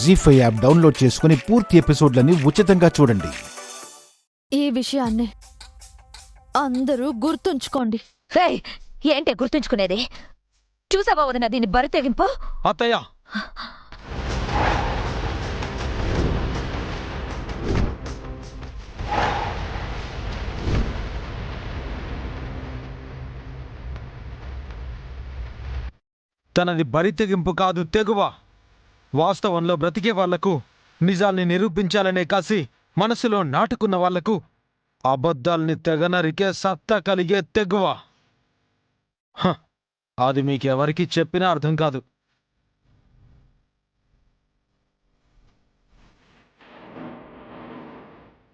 జీ5 app download చేసుకుని పూర్తి ఎపిసోడ్లని ఉచితంగా చూడండి. ఈ విషయాన్ని అందరూ గుర్తుంచుకోండి. ఏంటే గుర్తుంచుకునేది? చూసావా వదిన దీన్ని బరి తెగింపు? అత్తయ్య, తనది బరి తెగింపు కాదు, తెగువ. వాస్తవంలో బ్రతికే వాళ్లకు నిజాల్ని నిరూపించాలనే కసి మనసులో నాటుకున్న వాళ్లకు అబద్ధాల్ని తెగనరికే సత్తా కలిగే తెగువ. అది మీకెవరికి చెప్పినా అర్థం కాదు.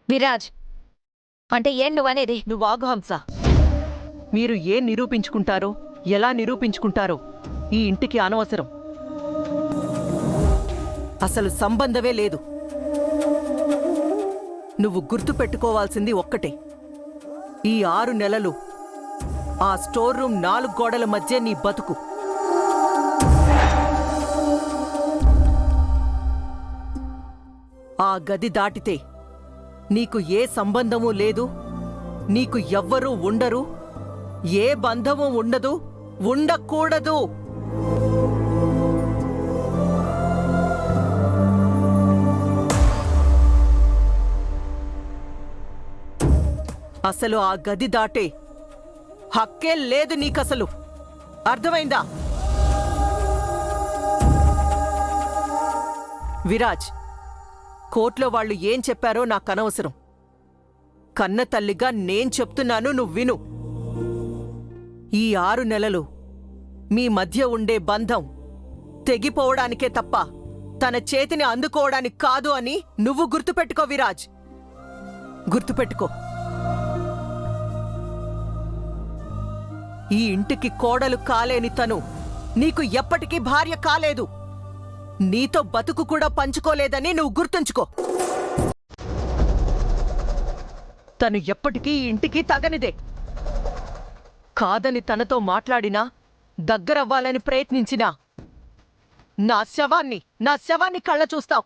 విరాజ్, అంటే ఏం నువ్వనేది? నువ్వు ఆగు హంస. మీరు ఏం నిరూపించుకుంటారో, ఎలా నిరూపించుకుంటారో ఈ ఇంటికి అనవసరం. అసలు సంబంధమే లేదు. నువ్వు గుర్తుపెట్టుకోవాల్సింది ఒక్కటే, ఈ 6 నెలలు ఆ స్టోర్ రూమ్ 4 గోడల మధ్య నీ బతుకు. ఆ గది దాటితే నీకు ఏ సంబంధమూ లేదు, నీకు ఎవ్వరూ ఉండరు, ఏ బంధమూ ఉండదు, ఉండకూడదు. అసలు ఆ గది దాటే హక్కే లేదు నీకసలు. అర్థమైందా? విరాజ్, కోర్టులో వాళ్ళు ఏం చెప్పారో నాకనవసరం. కన్న తల్లిగా నేను చెప్తున్నాను, నువ్వు విను. ఈ 6 నెలలు మీ మధ్య ఉండే బంధం తెగిపోవడానికే తప్ప తన చేతిని అందుకోవడానికి కాదు అని నువ్వు గుర్తుపెట్టుకో విరాజ్, గుర్తుపెట్టుకో. ఈ ఇంటికి కోడలు కాలేని తను నీకు ఎప్పటికీ భార్య కాలేదు, నీతో బతుకు కూడా పంచుకోలేదని నువ్వు గుర్తుంచుకో. తను ఎప్పటికీ ఈ ఇంటికి తగనిదే. కాదని తనతో మాట్లాడినా, దగ్గరవ్వాలని ప్రయత్నించినా నా శవాన్ని కళ్ళ చూస్తావు.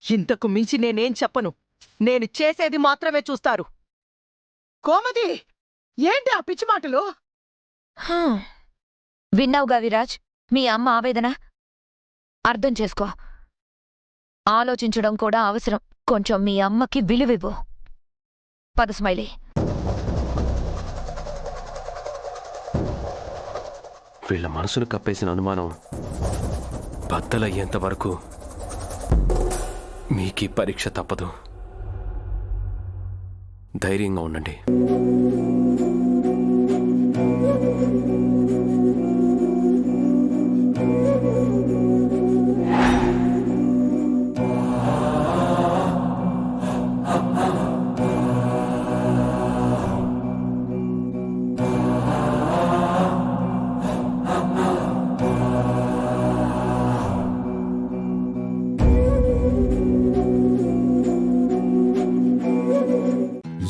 ఇంతకు మించి నేనేం చెప్పను. నేను చేసేది మాత్రమే చూస్తారు. కోమతి, ఏంటి ఆ పిచ్చి మాటలు? విన్నావుగా విరాజ్, మీ అమ్మ ఆవేదన. అర్థం చేసుకో. ఆలోచించడం కూడా అవసరం. కొంచెం మీ అమ్మకి విలువివ్వు. పద స్మైలీ. వీళ్ల మనసును కప్పేసిన అనుమానం బద్దలయ్యేంత వరకు మీకీ పరీక్ష తప్పదు. ధైర్యంగా ఉండండి.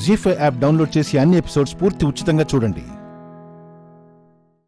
జీ5 యాప్ డౌన్లోడ్ చేసి అన్ని ఎపిసోడ్స్ పూర్తి ఉచితంగా చూడండి.